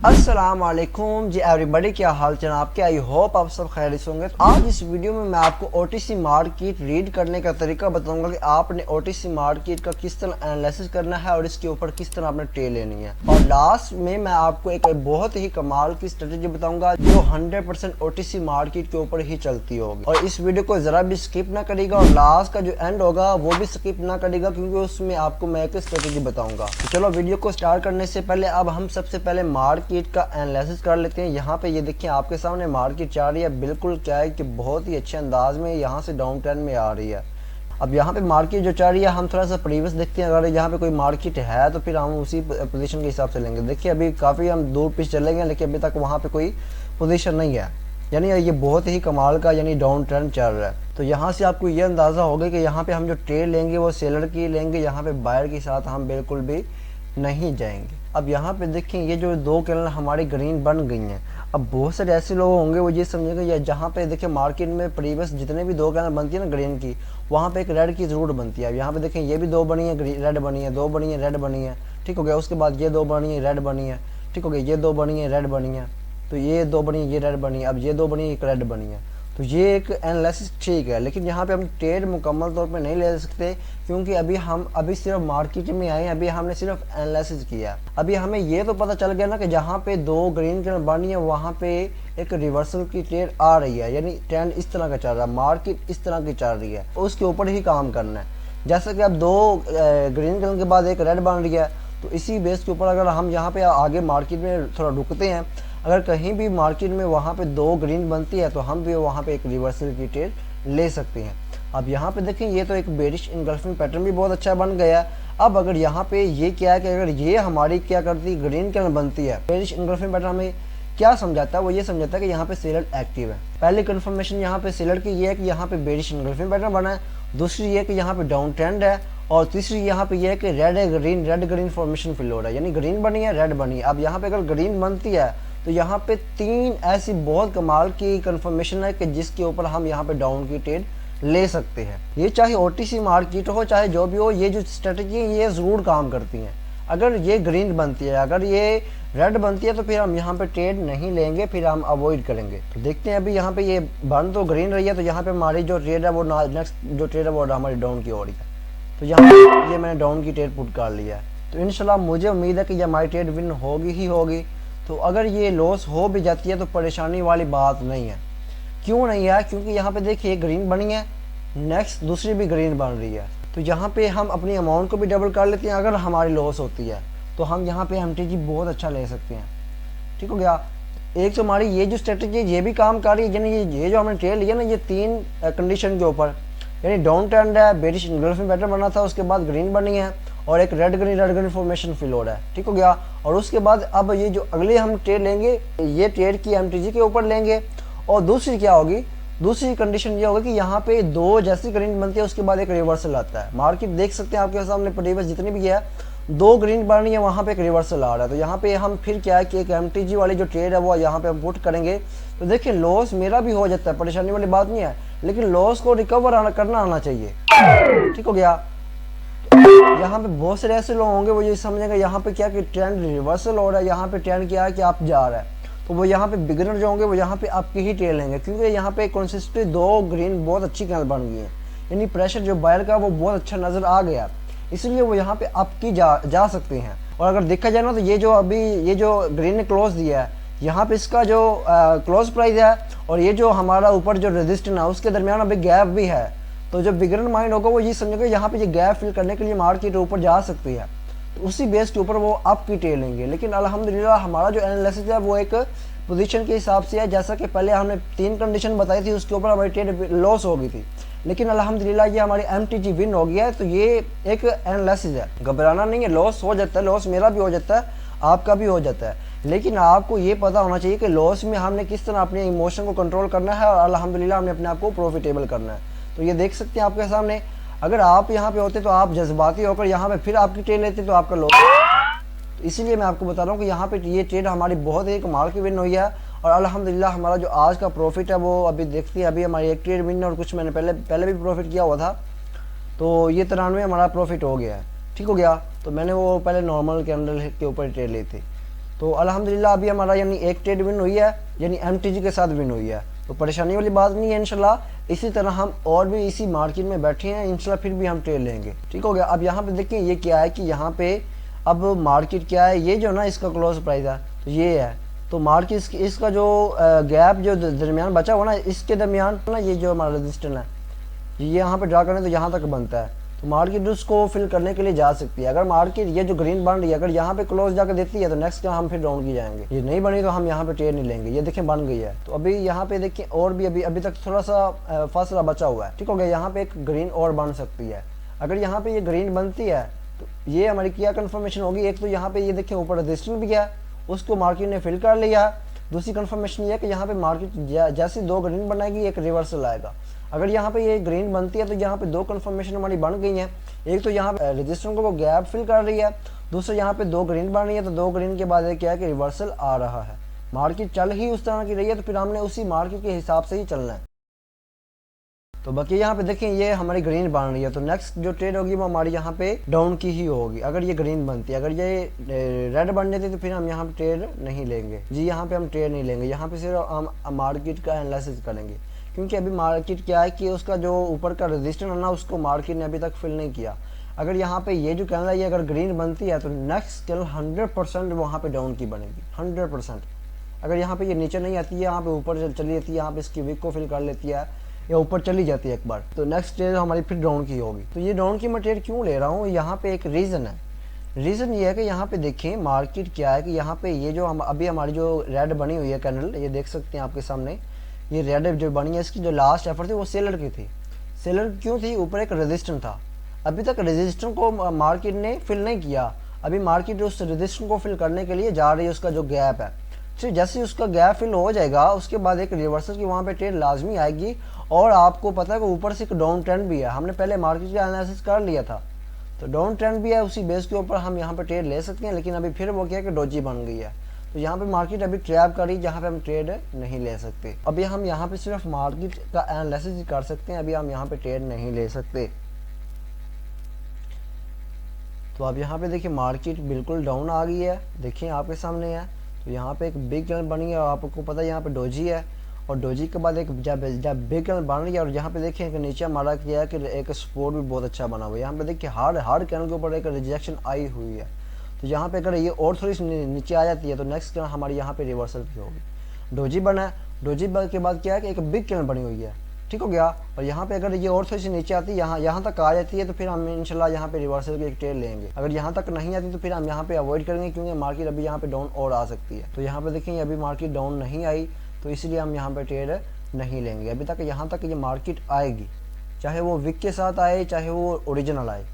अस्सलाम वालेकुम जी एवरीबॉडी, क्या हाल चाल आपके। आई होप आप सब खैरियत होंगे। तो आज इस वीडियो में मैं आपको ओटीसी मार्केट रीड करने का तरीका बताऊंगा कि आपने ओटीसी मार्केट का किस तरह एनालिसिस करना है और इसके ऊपर किस तरह आपने ट्रेड लेनी है। और लास्ट में मैं आपको एक बहुत ही कमाल की स्ट्रेटेजी बताऊंगा जो 100% ओटीसी मार्केट के ऊपर ही चलती होगी। और इस वीडियो को जरा भी स्किप ना करेगा और लास्ट का जो एंड होगा वो भी स्किप ना करेगा, क्योंकि उसमें आपको मैं एक स्ट्रेटेजी बताऊंगा। तो चलो वीडियो को स्टार्ट करने से पहले अब हम सबसे पहले मार्केट का एनालिसिस कर लेते हैं। यहाँ पे ये देखिए आपके सामने मार्केट जा रही है, बिल्कुल क्या है कि बहुत ही अच्छे अंदाज में यहाँ से डाउन ट्रेंड में आ रही है। अब यहाँ पे मार्केट जो चल रही है हम थोड़ा सा प्रीवियस देखते हैं। अगर यहाँ पे कोई मार्केट है तो फिर हम उसी पोजीशन के हिसाब से लेंगे। देखिए अभी काफ़ी हम दूर पीछे चले गए, लेकिन अभी तक वहाँ पे कोई पोजीशन नहीं है, यानी ये बहुत ही कमाल का यानी डाउन ट्रेंड चल रहा है। तो यहाँ से आपको ये अंदाज़ा होगा कि यहाँ पे हम जो ट्रेड लेंगे वो सेलर की लेंगे, यहाँ पे बायर के साथ हम बिल्कुल भी नहीं जाएंगे। अब यहाँ पे देखें ये जो दो कैंडल हमारी ग्रीन बन गई हैं। अब बहुत सारे ऐसे लोग होंगे वो ये समझेंगे या जहाँ पे देखिए मार्केट में प्रीवियस जितने भी दो कैंडल बनती है ना ग्रीन की, वहाँ पे एक रेड की जरूर बनती है। अब यहाँ पे देखें ये भी दो बनी है, रेड बनी है, दो बनी है, रेड बनी है, ठीक हो गया। उसके बाद ये दो बनी है, रेड बनी है, ठीक हो गया। ये दो बनी है, रेड बनी है, तो ये दो बनी है, ये रेड बनी है। अब ये दो बनी है, एक रेड बनी है। तो ये एक एनालिसिस ठीक है, लेकिन यहाँ पे हम ट्रेड मुकम्मल तौर पे नहीं ले सकते, क्योंकि अभी सिर्फ मार्केट में आए हैं, अभी हमने सिर्फ एनालिसिस किया। अभी हमें ये तो पता चल गया ना कि जहाँ पे दो ग्रीन कैंडल बनी है वहाँ पे एक रिवर्सल की ट्रेड आ रही है, यानी ट्रेंड इस तरह का चल रहा है, मार्केट इस तरह की चल रही है, उसके ऊपर ही काम करना है। जैसे कि अब दो ग्रीन कैंडल के बाद एक रेड बन रही है, तो इसी बेस के ऊपर अगर हम यहाँ पे आगे मार्केट में थोड़ा रुकते हैं, अगर कहीं भी मार्केट में वहाँ पे दो ग्रीन बनती है तो हम भी वहाँ पे एक रिवर्सल की ट्रेड ले सकते हैं। अब यहाँ पे देखें ये तो एक बेरिश इनगल्फिंग पैटर्न भी बहुत अच्छा बन गया। अब अगर यहाँ पे ये क्या है कि अगर ये हमारी क्या करती है ग्रीन कैंडल बनती है, बेरिश इनगल्फिंग पैटर्न हमें क्या समझाता है, वो ये समझाता है कि यहाँ पे सेलर एक्टिव है। पहली कंफर्मेशन यहाँ पे सेलर की ये है कि यहाँ पे बेरिश इनगल्फिंग पैटर्न बना है, दूसरी ये कि यहाँ पे डाउन ट्रेंड है, और तीसरी यहाँ पे ये है कि रेड ग्रीन फॉर्मेशन फिल हो रहा है, यानी ग्रीन बनी है, रेड बनी है। अब यहाँ पे अगर ग्रीन बनती है तो यहाँ पे तीन ऐसी बहुत कमाल की कंफर्मेशन है कि जिसके ऊपर हम यहाँ पे डाउन की ट्रेड ले सकते हैं। ये चाहे ओटीसी मार्केट हो चाहे जो भी हो, ये जो स्ट्रेटजी है ये ज़रूर काम करती हैं। अगर ये ग्रीन बनती है, अगर ये रेड बनती है तो फिर हम यहाँ पे ट्रेड नहीं लेंगे, फिर हम अवॉइड करेंगे। तो देखते हैं अभी यहाँ पे ये बन तो ग्रीन रही है, तो यहाँ पे हमारी जो ट्रेड है वो नेक्स्ट जो ट्रेड है वो हमारी डाउन की हो रही है। तो यहाँ पे ये मैंने डाउन की ट्रेड पुट कर लिया है। तो इंशाल्लाह मुझे उम्मीद है कि ये हमारी ट्रेड विन होगी ही होगी। तो अगर ये लॉस हो भी जाती है तो परेशानी वाली बात नहीं है। क्यों नहीं है? क्योंकि यहाँ पे देखिए ग्रीन बनी है, नेक्स्ट दूसरी भी ग्रीन बन रही है। तो यहाँ पे हम अपनी अमाउंट को भी डबल कर लेते हैं। अगर हमारी लॉस होती है तो हम यहाँ पे एमटीजी बहुत अच्छा ले सकते हैं, ठीक हो गया। एक तो हमारी ये जो स्ट्रेटजी है ये भी काम कर रही है, यानी ये जो हमने ट्रेड लिया ना ये तीन कंडीशन के ऊपर, यानी डाउन ट्रेंड है, बेरिश इनगल्फिंग पैटर्न बना था, उसके बाद ग्रीन बनी है और एक रेड ग्रीन फॉर्मेशन फिल हो रहा है, ठीक हो गया। और उसके बाद अब ये जो अगले हम ट्रेड लेंगे ये ट्रेड की एमटीजी के ऊपर लेंगे। और दूसरी क्या होगी, दूसरी कंडीशन ये होगी कि यहाँ पे दो जैसी ग्रीन बनती है उसके बाद एक रिवर्सल आता है। मार्केट देख सकते हैं आपके सामने प्रीवियस जितनी भी है, दो ग्रीन बन रही है, वहाँ पे एक रिवर्सल आ रहा है। तो यहाँ पे हम फिर क्या है कि एक एमटीजी वाली जो ट्रेड है वो यहाँ पे हम पुट करेंगे। तो देखिए लॉस मेरा भी हो जाता है, परेशानी वाली बात नहीं है, लेकिन लॉस को रिकवर करना आना चाहिए, ठीक हो गया। यहाँ पे बहुत सारे ऐसे लोग होंगे वो ये समझेंगे यहाँ पे क्या कि ट्रेंड रिवर्सल हो रहा है, यहाँ पे ट्रेंड क्या है कि आप जा रहा है, तो वो यहाँ पे बिगिनर जो होंगे वो यहाँ पे आपकी ही ट्रेड लेंगे, क्योंकि यहाँ पे कंसिस्टेंटली दो ग्रीन बहुत अच्छी कैंडल बन गई है, यानी प्रेशर जो बायर का वो बहुत अच्छा नजर आ गया, इसलिए वो यहाँ पे आपकी जा सकते हैं। और अगर देखा जाए ना तो ये जो अभी ये जो ग्रीन ने क्लोज दिया है यहाँ पे इसका जो क्लोज प्राइस है और ये जो हमारा ऊपर जो रेजिस्टेंस है उसके दरमियान अभी गैप भी है। तो जो बिगिनर माइंड होगा वो ये समझेगा यहाँ पे ये गैप फिल करने के लिए मार्केट ऊपर जा सकती है, तो उसी बेस के ऊपर वो अप की ट्रेड लेंगे। लेकिन अल्हम्दुलिल्लाह हमारा जो एनालिसिस है वो एक पोजीशन के हिसाब से है। जैसा कि पहले हमने तीन कंडीशन बताई थी उसके ऊपर हमारी ट्रेड लॉस हो गई थी, लेकिन अल्हम्दुलिल्लाह ये हमारी एमटीजी विन हो गया है। तो ये एक एनालिसिस है, घबराना नहीं है। लॉस हो जाता है, लॉस मेरा भी हो जाता है, आपका भी हो जाता है, लेकिन आपको ये पता होना चाहिए कि लॉस में हमने किस तरह अपने इमोशन को कंट्रोल करना है और अल्हम्दुलिल्लाह हमने अपने आप को प्रॉफिटेबल करना है। तो ये देख सकते हैं आपके सामने, अगर आप यहाँ पे होते तो आप जज्बाती होकर यहाँ पे फिर आपकी ट्रेड लेते तो आपका लॉस। तो इसीलिए मैं आपको बता रहा हूँ कि यहाँ पे ये ट्रेड हमारी बहुत ही कमाल की विन हुई है। और अल्हम्दुलिल्लाह हमारा जो आज का प्रॉफिट है वो अभी देखते हैं, अभी हमारी एक ट्रेड विन और कुछ मैंने पहले भी प्रॉफिट किया हुआ था, तो ये 93 हमारा प्रॉफिट हो गया है, ठीक हो गया। तो मैंने वो पहले नॉर्मल कैंडल के ऊपर ट्रेड ली थी। तो अल्हम्दुलिल्लाह अभी हमारा यानी एक ट्रेड विन हुई है, यानी MTG के साथ विन हुई है, तो परेशानी वाली बात नहीं है। इंशाल्लाह इसी तरह हम और भी इसी मार्केट में बैठे हैं, इंशाल्लाह फिर भी हम ट्रेड लेंगे। ठीक हो गया। अब यहाँ पे देखिए ये क्या है कि यहाँ पे अब मार्केट क्या है, ये जो ना इसका क्लोज प्राइस है तो ये है, तो मार्केट इसका जो गैप जो दरमियान बचा हुआ ना, इसके दरमियान ना ये जो हमारा रजिस्टेंस है ये यहाँ पे ड्रा करें तो यहाँ तक बनता है, तो मार्केट उसको फिल करने के लिए जा सकती है। अगर मार्केट ये जो ग्रीन बन रही है अगर यहाँ पे क्लोज जाकर देती है तो नेक्स्ट हम फिर डाउन की जाएंगे, ये नहीं बनी तो हम यहाँ पे ट्रेड नहीं लेंगे। ये देखिए बन गई है, तो अभी यहाँ पे देखिए और भी अभी तक थोड़ा सा फासला बचा हुआ है। ठीक हो गया। यहाँ पे एक ग्रीन और बन सकती है। अगर यहाँ पे ये ग्रीन बनती है तो ये हमारी क्या कंफर्मेशन होगी, एक तो यहाँ पे ये देखिए ऊपर रजिस्टेंस भी है उसको मार्केट ने फिल कर लिया। दूसरी कंफर्मेशन ये है कि यहाँ पे मार्केट जैसे दो ग्रीन बनाएगी एक रिवर्सल आएगा। अगर यहाँ पे ये ग्रीन बनती है तो यहाँ पे दो कंफर्मेशन हमारी बन गई हैं, एक तो यहाँ पे रजिस्टेंस को गैप फिल कर रही है, दूसरा यहाँ पे दो ग्रीन बन रही है, तो दो ग्रीन के बाद क्या है कि रिवर्सल आ रहा है। मार्केट चल ही उस तरह की रही है तो फिर हमने उसी मार्केट के हिसाब से ही चलना है। तो बाकी यहाँ पे देखें ये हमारी ग्रीन बन रही है, तो नेक्स्ट जो ट्रेड होगी वो हमारी यहाँ पे डाउन की ही होगी। अगर ये ग्रीन बनती है, अगर ये रेड बन जाती तो फिर हम यहाँ पे ट्रेड नहीं लेंगे जी, यहाँ पे हम ट्रेड नहीं लेंगे। यहाँ पे सिर्फ हम मार्केट का एनालिसिस करेंगे, क्योंकि अभी मार्केट क्या है कि उसका जो ऊपर का रजिस्टेंस है ना उसको मार्केट ने अभी तक फिल नहीं किया। अगर यहाँ पे ये जो कैंडल है ये अगर ग्रीन बनती है तो नेक्स्ट कैंडल 100% वहाँ पे डाउन की बनेगी, 100%। अगर यहाँ पे ये नीचे नहीं आती है, यहाँ पे ऊपर चली जाती है, यहाँ पे इसकी विक को फिल कर लेती है या ऊपर चली जाती है एक बार, तो नेक्स्ट ट्रेड हमारी फिर डाउन की होगी। तो ये डाउन की मैं ट्रेड क्यों ले रहा हूँ, यहाँ पे एक रीज़न है। रीज़न ये है कि यहाँ पे देखें मार्केट क्या है कि यहाँ पे ये जो अभी हमारी जो रेड बनी हुई है कैंडल, ये देख सकते हैं आपके सामने, ये रेड जो बनी है इसकी जो लास्ट एफर्ट थी वो सेलर की थी। सेलर क्यों थी, ऊपर एक रेजिस्टेंस था, अभी तक रेजिस्टेंस को मार्केट ने फिल नहीं किया। अभी मार्केट उस रेजिस्टेंस को फिल करने के लिए जा रही है, उसका जो गैप है। तो जैसे उसका गैप फिल हो जाएगा उसके बाद एक रिवर्सल की वहाँ पे ट्रेड लाजमी आएगी। और आपको पता है कि ऊपर से एक डाउन ट्रेंड भी है, हमने पहले मार्केट का एनालिसिस कर लिया था, तो डाउन ट्रेंड भी है, उसी बेस के ऊपर हम यहाँ पे ट्रेड ले सकते हैं। लेकिन अभी फिर वो क्या है कि डोजी बन गई है, तो यहाँ पे मार्केट अभी ट्रैप करी जहाँ पे हम ट्रेड नहीं ले सकते। अभी हम यहाँ पे सिर्फ मार्केट का एनालिसिस कर सकते हैं, अभी हम यहाँ पे ट्रेड नहीं ले सकते। तो अब यहाँ पे देखिए मार्केट बिल्कुल डाउन आ गई है, देखिए आपके सामने है। तो यहाँ पे एक बिग कैंडल बनी है, आपको पता है यहाँ पे डोजी है, और डोजी के बाद एक जब बिग कैंडल बन रही है, और यहाँ पे देखिए कि नीचे हमारा किया है कि एक सपोर्ट भी बहुत अच्छा बना हुआ है। यहाँ पे देखिए हार्ड कैंडल के ऊपर एक रिजेक्शन आई हुई है, तो यहाँ पे अगर ये और थोड़ी सी नीचे आ जाती है तो नेक्स्ट कैंडल हमारी यहाँ पे रिवर्सल की होगी। डोजी बना है, डोजी के बाद क्या है कि एक बिग कैंडल बनी हुई है, ठीक हो गया। और यहाँ पे अगर ये और थोड़ी सी नीचे आती है, यहाँ तक आ जाती है, तो फिर हम इंशाल्लाह यहाँ पे रिवर्सल की एक ट्रेड लेंगे। अगर यहाँ तक नहीं आती तो फिर हम यहाँ पे अवॉइड करेंगे, क्योंकि मार्केट अभी यहाँ पे डाउन और आ सकती है। तो यहाँ पे देखेंगे अभी मार्केट डाउन नहीं आई, तो इसलिए हम यहाँ पे ट्रेड नहीं लेंगे अभी तक। यहाँ तक ये मार्केट आएगी, चाहे वो विक के साथ आए चाहे वो ओरिजिनल आए,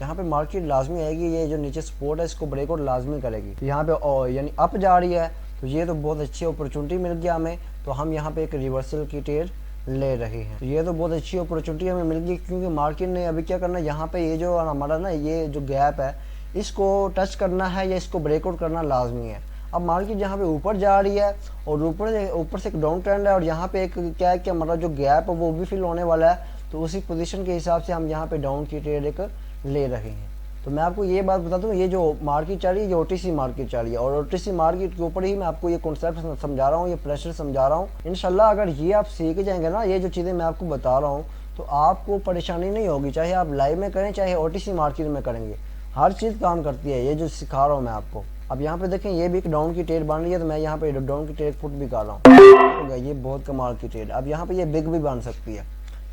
यहाँ पे मार्केट लाजमी आएगी। ये जो नीचे सपोर्ट है इसको ब्रेकआउट लाजमी करेगी। तो यहाँ पे यानी अप जा रही है, तो ये तो बहुत अच्छी अपॉर्चुनिटी मिल गया हमें, तो हम यहाँ पे एक रिवर्सल की ट्रेड ले रहे हैं। तो ये तो बहुत अच्छी अपॉर्चुनिटी हमें मिल गई, क्योंकि मार्केट ने अभी क्या करना है, यहाँ पे ये जो हमारा ना ये जो गैप है इसको टच करना है या इसको ब्रेकआउट करना लाजमी है। अब मार्केट यहाँ पे ऊपर जा रही है और ऊपर से एक डाउन ट्रेंड है, और यहाँ पे एक क्या है कि हमारा जो गैप है वो भी फिल होने वाला है, तो उसी पोजीशन के हिसाब से हम यहाँ पे डाउन की ट्रेड एक ले रहे हैं। तो मैं आपको ये बात बता दूं, ये जो मार्केट चल रही है ये ओटीसी मार्केट चल रही है, और ओटीसी मार्केट के ऊपर ही मैं आपको ये कॉन्सेप्ट समझा रहा हूँ, ये प्रेशर समझा रहा हूँ। इंशाल्लाह अगर ये आप सीख जाएंगे ना, ये जो चीज़ें मैं आपको बता रहा हूँ, तो आपको परेशानी नहीं होगी, चाहे आप लाइव में करें चाहे ओटीसी मार्केट में करेंगे, हर चीज़ काम करती है ये जो सिखा रहा हूँ मैं आपको। अब यहाँ पे देखें ये भी एक डाउन की ट्रेड बन रही है, तो मैं यहाँ पे डाउन की ट्रेड फुट भी कर रहा हूँ, ये बहुत कमाल की ट्रेड। अब यहाँ पे ये बिग भी बन सकती है,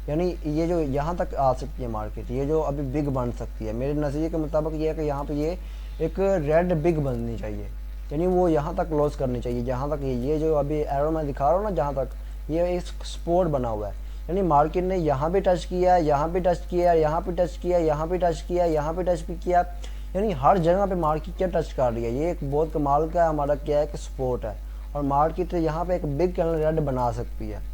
यानी ये जो यहाँ तक आ सकती है मार्केट, ये जो अभी बिग बन सकती है। मेरे नज़रिए के मुताबिक ये है कि यहाँ पे ये एक रेड बिग बननी चाहिए, यानी वो यहाँ तक क्लोज करनी चाहिए जहाँ तक ये जो अभी एरो मैं दिखा रहा हूँ ना, जहाँ तक ये एक सपोर्ट बना हुआ है, यानी मार्केट ने यहाँ पे टच किया, यहाँ पे टच किया, यहाँ पे टच किया, यहाँ पे टच किया, यहाँ पे टच भी किया, यानी हर जगह पे मार्केट क्या टच कर रही है। ये एक बहुत कमाल का हमारा क्या है कि सपोर्ट है, और मार्केट यहाँ पे एक बिग कैंडल रेड बना सकती है।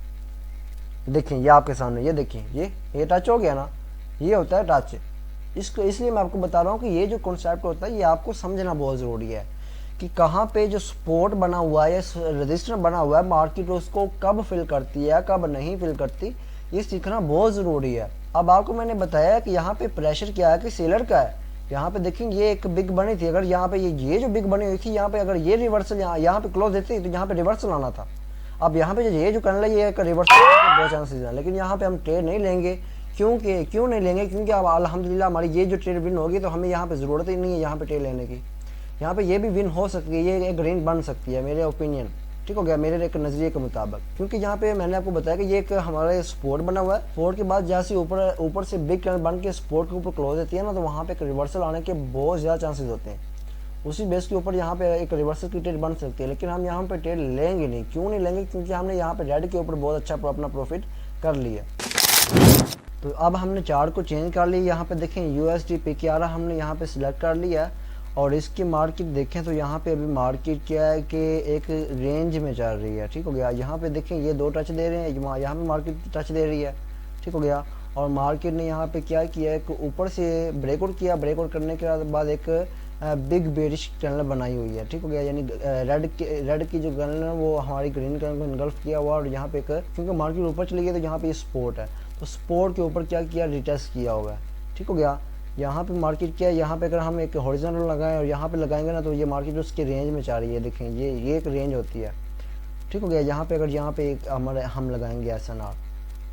देखें ये आपके सामने, ये देखें ये टच हो गया ना, ये होता है टच। इसको इसलिए मैं आपको बता रहा हूँ कि ये जो कॉन्सेप्ट होता है ये आपको समझना बहुत ज़रूरी है, कि कहाँ पे जो सपोर्ट बना हुआ है या रजिस्टर बना हुआ है, मार्केट उसको कब फिल करती है कब नहीं फिल करती, ये सीखना बहुत ज़रूरी है। अब आपको मैंने बताया कि यहाँ पे प्रेशर क्या है कि सेलर का है, यहाँ पे देखेंगे ये एक बिग बनी थी, अगर यहाँ पे ये जो बिग बनी हुई थी यहाँ पे अगर ये रिवर्सल यहाँ पे क्लोज देते तो यहाँ पे रिवर्सल आना था। अब यहाँ पे ये जो करने लगे ये एक रिवर्सल के बहुत चांसेस हैं, लेकिन यहाँ पे हम ट्रेड नहीं लेंगे। क्यों नहीं लेंगे? क्योंकि अब अल्हम्दुलिल्लाह हमारी ये जो ट्रेड विन होगी तो हमें यहाँ पे ज़रूरत ही नहीं है यहाँ पे ट्रेड लेने की। यहाँ पे ये भी विन हो सकती है, ये एक ग्रीन बन सकती है मेरे ओपिनियन, ठीक हो गया, मेरे एक नज़रिए के मुताबिक। क्योंकि यहाँ पे मैंने आपको बताया कि ये एक हमारा सपोर्ट बना हुआ है, सपोर्ट के बाद जैसे ऊपर से बिग कैंडल बन के सपोर्ट के ऊपर क्लोज देती है ना, तो वहाँ पे एक रिवर्सल आने के बहुत ज़्यादा चांसेस होते हैं। उसी बेस के ऊपर यहाँ पे एक रिवर्सल की ट्रेड बन सकती है, लेकिन हम यहाँ पे ट्रेड लेंगे नहीं। क्यों नहीं लेंगे? क्योंकि हमने यहाँ पे रेड के ऊपर बहुत अच्छा अपना प्रॉफिट कर लिया। तो अब हमने चार्ट को चेंज कर लिया। यहाँ पे देखें USD PKR हमने यहाँ पे सिलेक्ट कर लिया और इसकी मार्केट देखें तो यहाँ पे अभी मार्केट क्या है कि एक रेंज में चल रही है, ठीक हो गया। यहाँ पे देखें ये 2 टच दे रहे हैं, यहाँ पे मार्केट टच दे रही है, ठीक हो गया। और मार्केट ने यहाँ पे क्या किया, एक ऊपर से ब्रेकआउट किया, ब्रेकआउट करने के बाद एक बिग बेरिश कैंडल बनाई हुई है, ठीक हो गया। यानी रेड की जो कैंडल है वो हमारी ग्रीन कैंडल को इनगल्फ किया हुआ, और यहाँ पे क्योंकि मार्केट ऊपर चली गई तो यहाँ पे सपोर्ट है, तो सपोर्ट के ऊपर क्या किया, रिटेस्ट किया होगा, ठीक हो गया। यहाँ पे मार्केट क्या है, यहाँ पे अगर हम एक हॉरिजॉन्टल लगाएं और यहाँ पे लगाएंगे ना तो ये मार्केट उसके रेंज में जा रही है। देखें ये एक रेंज होती है, ठीक हो गया। यहाँ पे अगर यहाँ पे एक हम लगाएंगे ऐसा ना,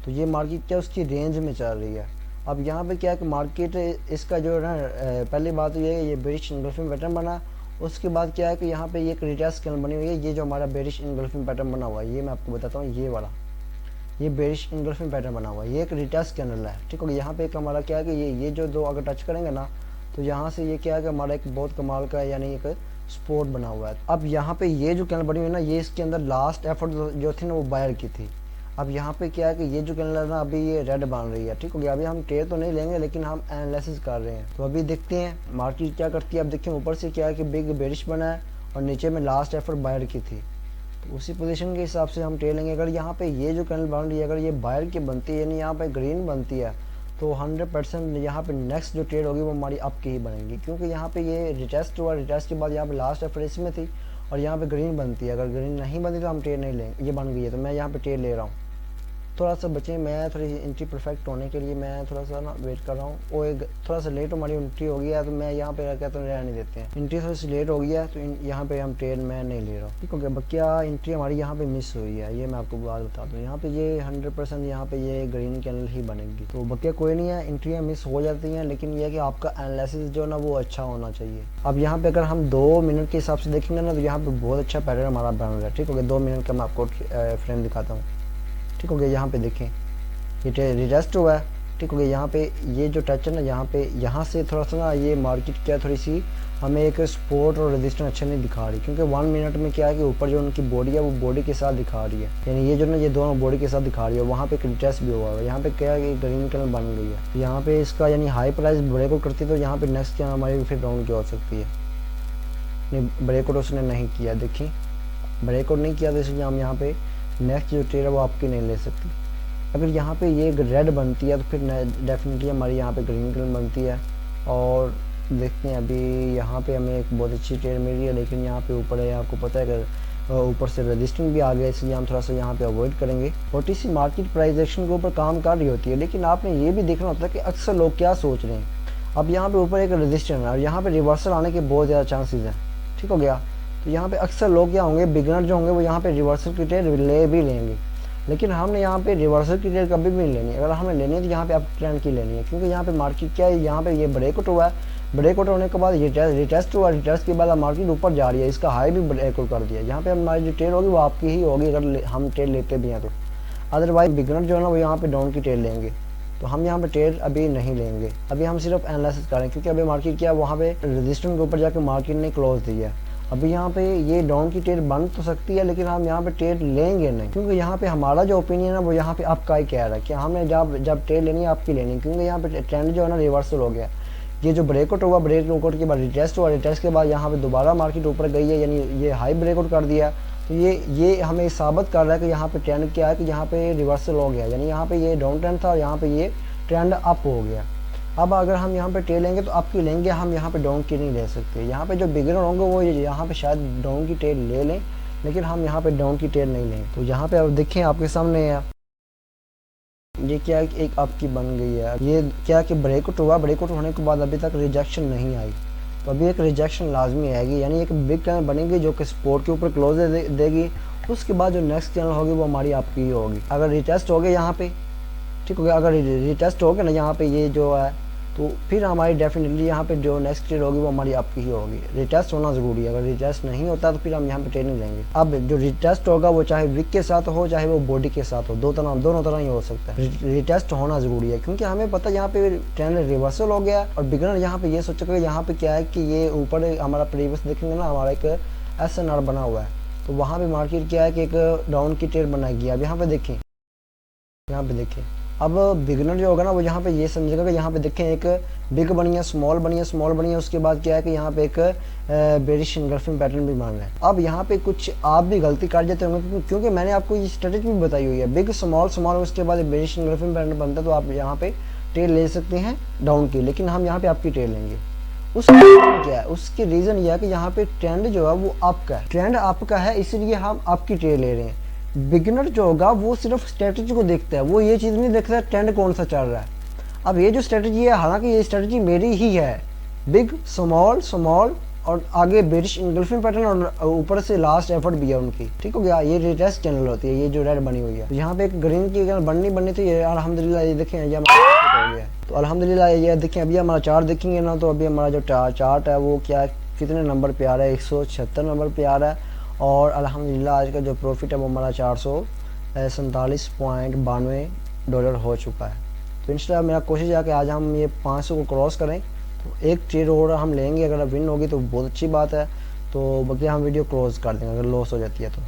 तो ये मार्केट क्या उसकी रेंज में चल रही है। अब यहाँ पे क्या है कि मार्केट इसका जो है ना, पहली बात ये बेरिश इनगल्फिंग पैटर्न बना, उसके बाद क्या है कि यहाँ पे ये एक रिटेस्ट कैंडल बनी हुई है। ये जो हमारा बेरिश इनगल्फिंग पैटर्न बना हुआ है ये मैं आपको बताता हूँ, ये वाला ये बेरिश इनगल्फिंग पैटर्न बना हुआ है, ये एक रिटेस्ट कैंडल है, ठीक है। यहाँ पे एक हमारा क्या है कि ये जो 2 अगर टच करेंगे ना तो यहाँ से ये क्या है कि हमारा एक बहुत कमाल का यानी एक स्पोर्ट बना हुआ है। अब यहाँ पे ये जो कैंडल बनी हुई है ना, ये इसके अंदर लास्ट एफर्ट जो थी ना वो बायर की थी। अब यहाँ पे क्या है कि ये जो कैंडल है ना अभी ये रेड बन रही है, ठीक हो गया। अभी हम ट्रेड तो नहीं लेंगे लेकिन हम एनालिसिस कर रहे हैं, तो अभी देखते हैं मार्केट क्या करती है। अब देखिए ऊपर से क्या है कि बिग बेरिश बना है और नीचे में लास्ट एफर्ट बायर की थी, तो उसी पोजीशन के हिसाब से हम ट्रेड लेंगे। अगर यहाँ पे ये जो कैंडल बन रही है अगर ये बायर की बनती है यानी यहाँ पे ग्रीन बनती है तो 100% यहाँ पे नेक्स्ट जो ट्रेड होगी वो हमारी अप की ही बनेगी, क्योंकि यहाँ पे ये रिटेस्ट हुआ, रिटेस्ट के बाद यहाँ पे लास्ट एफर्ट इसमें थी और यहाँ पे ग्रीन बनती है। अगर ग्रीन नहीं बनती तो हम ट्रेड नहीं लेंगे, ये बन गई है तो मैं यहाँ पे ट्रेड ले रहा हूँ। थोड़ा सा बचें, मैं थोड़ी एंट्री परफेक्ट होने के लिए मैं थोड़ा सा ना वेट कर रहा हूँ। वो एक थोड़ा सा लेट हमारी एंट्री हो गया है तो मैं यहाँ पे कहता हूँ रहने देते हैं। एंट्री थोड़ी सी लेट हो गया है तो यहाँ पे हम ट्रेड मैं नहीं ले रहा हूँ, ठीक हो गया। बकिया एंट्री हमारी यहाँ पे मिस हुई है, ये मैं आपको बात बता दूँ। यहाँ पे ये 100% यहाँ पे ये ग्रीन कैंडल ही बनेगी, तो बकिया कोई नहीं है, एंट्रियाँ मिस हो जाती हैं, लेकिन ये है कि आपका एनालिसिस जो ना वो अच्छा होना चाहिए। अब यहाँ पे अगर हम 2 मिनट के हिसाब से देखेंगे ना तो यहाँ पे बहुत अच्छा पैटर्न हमारा बन रहा है, ठीक हो गया। 2 मिनट का मैं आपको फ्रेम दिखाता हूँ, ठीक हो गया। यहाँ पे देखें ये रिटेस्ट हुआ है, ठीक हो गया। यहाँ पे ये जो टच है ना यहाँ से थोड़ा सा ना ये मार्केट क्या थोड़ी सी हमें एक सपोर्ट और रेजिस्टेंस अच्छा नहीं दिखा रही, क्योंकि 1 मिनट में क्या है कि ऊपर जो उनकी बॉडी है वो बॉडी के साथ दिखा रही है, यानी ये जो ना ये दोनों बॉडी के साथ दिखा रही है। वहाँ पे एक रिटेस्ट भी हुआ है, यहाँ पे क्या है कि ग्रीन कैंडल बन गई है। यहाँ पे इसका यानी हाई प्राइस ब्रेकआउट करती है तो यहाँ पे नेक्स्ट क्या हमारी फिर राउंड क्या हो सकती है। नहीं ब्रेकआउट उसने नहीं किया, देखिए ब्रेकआउट नहीं किया तो इसलिए हम यहाँ पे नेक्स्ट जो ट्रेड है वो आपकी नहीं ले सकती। अगर यहाँ पे ये रेड बनती है तो फिर डेफिनेटली हमारी यहाँ पे ग्रीन कैंडल बनती है। और देखते हैं अभी यहाँ पे हमें एक बहुत अच्छी ट्रेड मिल रही है, लेकिन यहाँ पे ऊपर है आपको पता है अगर ऊपर से रजिस्टिंग भी आ गया, इसलिए हम थोड़ा सा यहाँ पे अवॉइड करेंगे। OTC मार्केट प्राइस एक्शन के ऊपर काम कर रही होती है, लेकिन आपने ये भी देखना होता है कि अक्सर लोग क्या सोच रहे हैं। अब यहाँ पे ऊपर एक रजिस्टेंस है और यहाँ पे रिवर्सल आने के बहुत ज़्यादा चांसेस हैं, ठीक हो गया। तो यहाँ पे अक्सर लोग क्या होंगे, बिगनर जो होंगे वो यहाँ पे रिवर्सल की ट्रेड ले भी लेंगे, लेकिन हमने यहाँ पे रिवर्सल की ट्रेड कभी भी नहीं लेनी। अगर हमें लेनी है तो यहाँ पे अप ट्रेंड की लेनी है, क्योंकि यहाँ पे मार्केट क्या है, यहाँ पे ये ब्रेकआउट हुआ है, ब्रेकआउट होने के बाद रिटेस्ट हुआ, रिटेस्ट के बाद मार्केट ऊपर जा रही है, इसका हाई भी ब्रेकआउट कर दिया। यहाँ पे हमारी जो ट्रेड होगी वो आपकी ही होगी अगर हम ट्रेड लेते भी हैं तो। अदरवाइज बिगनर जो है ना वो यहाँ पे डाउन की ट्रेड लेंगे, तो हम यहाँ पे ट्रेड अभी नहीं लेंगे। अभी हम सिर्फ एनालिसिस करें, क्योंकि अभी मार्केट क्या है वहाँ पे रेजिस्टेंस के ऊपर जाकर मार्केट ने क्लोज दी है। अभी यहाँ पे ये डाउन की ट्रेड बन तो सकती है, लेकिन हम यहाँ पे ट्रेड लेंगे नहीं, क्योंकि यहाँ पे हमारा जो ओपिनियन है वो यहाँ पे आपका ही कह रहा है कि हमने जब ट्रेड लेनी है आपकी लेनी है, क्योंकि यहाँ पे ट्रेंड जो है ना रिवर्सल हो गया। ये जो ब्रेकआउट हुआ, ब्रेकआउट के बाद रिटेस्ट हुआ, रिटेस्ट के बाद यहाँ पे दोबारा मार्केट ऊपर गई है, यानी ये हाई ब्रेकआउट कर दिया। तो ये हमें साबित कर रहा है कि यहाँ पे ट्रेंड क्या है कि यहाँ पे रिवर्सल हो गया, यानी यहाँ पे ये डाउन ट्रेंड था और यहाँ पे ये ट्रेंड अप हो गया। अब अगर हम यहाँ पे ट्रेड लेंगे तो आपकी लेंगे, हम यहाँ पे डाउन की नहीं ले सकते। यहाँ पे जो बिगिनर होंगे वो यहाँ पे शायद डाउन की ट्रेड ले लें, लेकिन हम यहाँ पे डाउन की ट्रेड नहीं लें। तो यहाँ पे अब देखें आपके सामने है ये क्या है कि एक आपकी बन गई है, ये क्या कि ब्रेकआउट हुआ, ब्रेकआउट होने के बाद अभी तक रिजेक्शन नहीं आई, तो अभी एक रिजेक्शन लाजमी आएगी, यानी एक बिग कैंडल बनेगी जो कि सपोर्ट के ऊपर क्लोज देगी। उसके बाद जो नेक्स्ट कैंडल होगी वो हमारी आपकी ही होगी। अगर रिटेस्ट हो गया यहाँ पे, ठीक हो गया, अगर रिटेस्ट हो गया ना यहाँ पे ये जो है, तो फिर हमारी डेफिनेटली यहाँ पे जो नेक्स्ट ट्रेड होगी वो हमारी आपकी ही होगी। रिटेस्ट होना ज़रूरी है, अगर रिटेस्ट नहीं होता तो फिर हम यहाँ पे ट्रेड नहीं लेंगे। अब जो रिटेस्ट होगा वो चाहे विक के साथ हो चाहे वो बॉडी के साथ हो, दोनों तरह ही हो सकता है। रिटेस्ट होना ज़रूरी है क्योंकि हमें पता है यहाँ पे ट्रेंड रिवर्सल हो गया और बिगनर यहाँ पे ये सोचेगा यहाँ पे क्या है कि ये ऊपर हमारा प्रीवियस देखेंगे ना, हमारा एक SNR बना हुआ है, तो वहाँ पे मार्केट क्या है कि एक डाउन की ट्रेड बनाएगी। अब यहाँ पे देखें, यहाँ पे देखें, अब बिगनर जो होगा ना वो यहाँ पे ये समझेगा कि यहाँ पे देखें एक बिग बनी है, स्मॉल बनी है, स्मॉल बनी है, उसके बाद क्या है कि यहाँ पे एक बेरिश इंगल्फिंग पैटर्न भी मान रहे हैं। अब यहाँ पे कुछ आप भी गलती कर जाते होंगे क्योंकि मैंने आपको ये स्ट्रेटेजी भी बताई हुई है, बिग स्मॉल स्मॉल उसके बाद बेरिश इंगल्फिंग पैटर्न बनता है, तो आप यहाँ पे ट्रेड ले सकते हैं डाउन की, लेकिन हम यहाँ पे आपकी ट्रेड लेंगे। उसका क्या है, उसकी रीजन यह है कि यहाँ पे ट्रेंड जो है वो अप का है, ट्रेंड अप का है, इसलिए हम आपकी ट्रेड ले रहे हैं। बिगिनर जो होगा वो सिर्फ स्ट्रेटजी को देखता है, वो ये चीज़ नहीं देखता है ट्रेंड कौन सा चल रहा है। अब ये जो स्ट्रेटजी है, हालांकि ये स्ट्रेटजी मेरी ही है, बिग स्मॉल स्मॉल और आगे बेरिश इंगल्फिंग पैटर्न और ऊपर से लास्ट एफर्ट भी है उनकी, ठीक हो गया। ये रिटेस्ट चैनल होती है, ये जो रेड बनी हुई है, तो यहाँ पे एक ग्रीन की बननी थी, अल्हम्दुलिल्लाह ये देखें ये हो गया। तो अल्हम्दुलिल्लाह ये देखें, अभी हमारा चार्ट देखेंगे ना, तो अभी हमारा जो चार्ट है वो क्या कितने नंबर पे आ रहा है, 176 नंबर पे आ रहा है। और अल्हम्दुलिल्लाह आज का जो प्रॉफिट है वो हमारा $447.92 हो चुका है। तो इंशाल्लाह मेरा कोशिश है कि आज हम ये 500 को क्रॉस करें, तो एक ट्रेड और हम लेंगे, अगर विन होगी तो बहुत अच्छी बात है, तो बाकी हम वीडियो क्लोज कर देंगे अगर लॉस हो जाती है तो,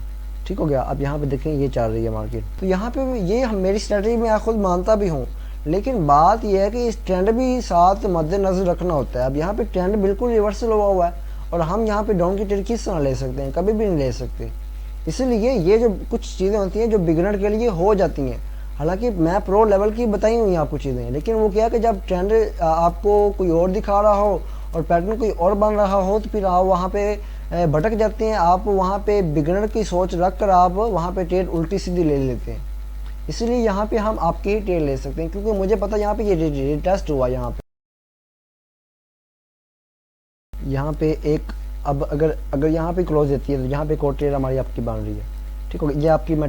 ठीक हो गया। अब यहाँ पे देखें ये चल रही है मार्केट, तो यहाँ पे ये मेरी स्ट्रेटजी में खुद मानता भी हूँ, लेकिन बात यह है कि इस ट्रेंड भी साथ मद्देनजर रखना होता है। अब यहाँ पे ट्रेंड बिल्कुल रिवर्सल हुआ है और हम यहाँ पे डाउन की ट्रेड किस तरह ले सकते हैं, कभी भी नहीं ले सकते। इसीलिए ये जो कुछ चीज़ें होती हैं जो बिगनर के लिए हो जाती हैं, हालांकि मैं प्रो लेवल की बताई हुई आपको चीज़ें, लेकिन वो क्या है कि जब ट्रेंड आपको कोई और दिखा रहा हो और पैटर्न कोई और बन रहा हो, तो फिर आप वहाँ पे भटक जाते हैं, आप वहाँ पे बिगनर की सोच रख कर आप वहाँ पे ट्रेड उल्टी सीधी ले लेते हैं। इसीलिए यहाँ पे हम आपके ही ट्रेड ले सकते हैं, क्योंकि मुझे पता यहाँ पे ये रिटेस्ट हुआ, यहाँ पे एक, अब अगर यहाँ पे क्लोज देती है तो यहाँ पे एक और ट्रेड हमारी आपकी बन रही है, ठीक हो गया। ये आपकी मैं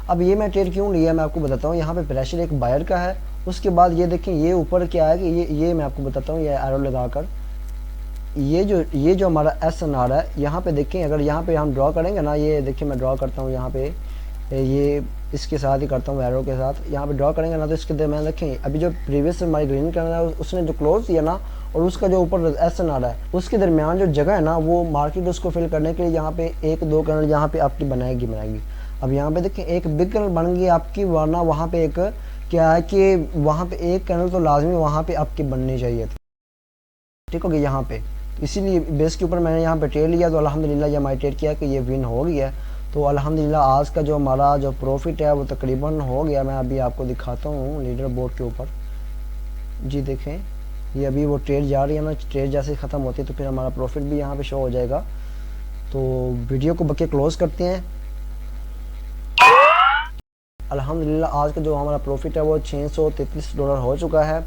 अब ये मैं ट्रेड क्यों लिया मैं आपको बताता हूँ। यहाँ पे प्रेशर एक बायर का है, उसके बाद ये देखें ये ऊपर क्या है कि ये मैं आपको बताता हूँ, ये एरो लगाकर ये जो हमारा SNR है, यहाँ पे देखें, अगर यहाँ पे हम ड्रॉ करेंगे ना, ये देखिए मैं ड्रॉ करता हूँ यहाँ पे, ये इसके साथ ही करता हूँ एरो के साथ, यहाँ पे ड्रॉ करेंगे ना, तो इसके दरम्यान देखें अभी जो प्रीवियस हमारी ग्रीन करना है उसने जो क्लोज किया ना, और उसका जो ऊपर SNR है उसके दरमियान जो जगह है ना, वो मार्केट उसको फिल करने के लिए यहाँ पे एक दो कैंडल यहाँ पे आपकी बनाएगी। अब यहाँ पे देखें एक बिग कैंडल बन गई आपकी, वरना वहाँ पे एक क्या है कि वहाँ पे एक कैंडल तो लाजमी वहाँ पे आपकी बननी चाहिए थी, ठीक हो गया यहाँ पे। इसीलिए बेस के ऊपर मैंने यहाँ पे ट्रेड लिया, तो अल्हम्दुलिल्लाह ये हमारी ट्रेड किया कि ये विन हो गया है। तो अल्हम्दुलिल्लाह आज का जो हमारा जो प्रॉफिट है वो तकरीबन हो गया, मैं अभी आपको दिखाता हूँ लीडर बोर्ड के ऊपर। जी देखें ये अभी वो ट्रेड जा रही है ना, ट्रेड जैसे ख़त्म होती है तो फिर हमारा प्रॉफिट भी यहाँ पे शो हो जाएगा। तो वीडियो को बके क्लोज करते हैं। अल्हम्दुलिल्लाह आज का जो हमारा प्रॉफिट है वो $633 हो चुका है,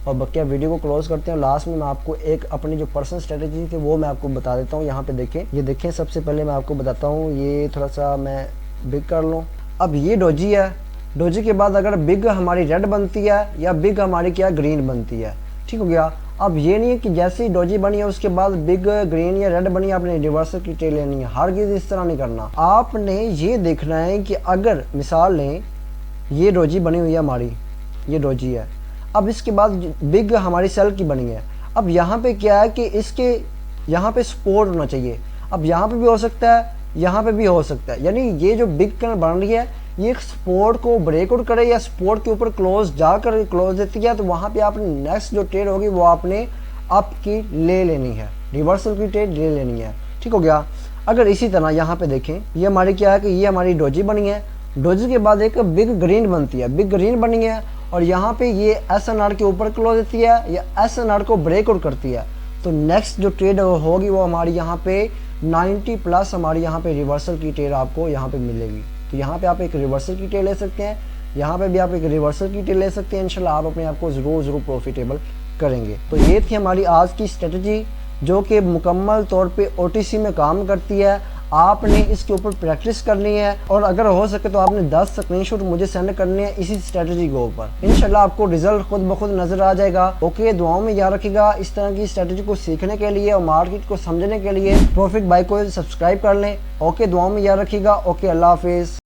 और बकिया वीडियो को क्लोज करते हैं। लास्ट में मैं आपको एक अपनी जो पर्सनल स्ट्रेटजी थी वो मैं आपको बता देता हूँ। यहाँ पे देखें, ये देखें, सबसे पहले मैं आपको बताता हूँ, ये थोड़ा सा मैं बिग कर लूँ। अब ये डोजी है, डोजी के बाद अगर बिग हमारी रेड बनती है या बिग हमारी क्या ग्रीन बनती है, ठीक हो गया। अब ये नहीं है कि जैसे ही डोजी बनी है उसके बाद बिग ग्रीन या रेड बनी आपने रिवर्सल की ट्रेड लेनी है, हर चीज़ इस तरह नहीं करना। आपने ये देखना है कि अगर मिसाल लें ये डोजी बनी हुई है हमारी, ये डोजी है, अब इसके बाद बिग हमारी सेल की बनी है। अब यहाँ पे क्या है कि इसके यहाँ पे सपोर्ट होना चाहिए। अब यहाँ पे भी हो सकता है, यहाँ पे भी हो सकता है, यानी ये जो बिग कैंडल बन रही है ये सपोर्ट को ब्रेकआउट करे या सपोर्ट के ऊपर क्लोज जाकर क्लोज देती है, तो वहाँ पे आपने नेक्स्ट जो ट्रेड होगी वो आपने आपकी ले लेनी है, रिवर्सल की ट्रेड ले लेनी है, ठीक हो गया। अगर इसी तरह यहाँ पे देखें, ये हमारी क्या है कि ये हमारी डोजी बनी है, डोजी के बाद एक बिग ग्रीन बनती है, बिग ग्रीन बनी है, और यहाँ पे ये SNR के ऊपर क्लोज देती है या SNR को ब्रेकआउट करती है, तो नेक्स्ट जो ट्रेड होगी वो हमारी यहाँ पे 90+ हमारी यहाँ पे रिवर्सल की ट्रेड आपको यहाँ पे मिलेगी। तो यहाँ पे आप एक रिवर्सल की ट्रेड ले सकते हैं, यहाँ पे भी आप एक रिवर्सल की ट्रेड ले सकते हैं। इंशाल्लाह आप अपने आप को ज़रूर प्रॉफिटेबल करेंगे। तो ये थी हमारी आज की स्ट्रेटजी जो कि मुकम्मल तौर पे OTC में काम करती है। आपने इसके ऊपर प्रैक्टिस करनी है और अगर हो सके तो आपने 10 स्क्रीनशॉट मुझे सेंड करने हैं इसी स्ट्रेटजी के ऊपर। इंशाल्लाह आपको रिजल्ट खुद ब खुद नजर आ जाएगा। ओके, दुआओं में याद रखिएगा। इस तरह की स्ट्रेटजी को सीखने के लिए और मार्केट को समझने के लिए प्रॉफिट बाय को सब्सक्राइब कर लें। ओके, दुआओं में याद रखिएगा। ओके, अल्लाह हाफिज़।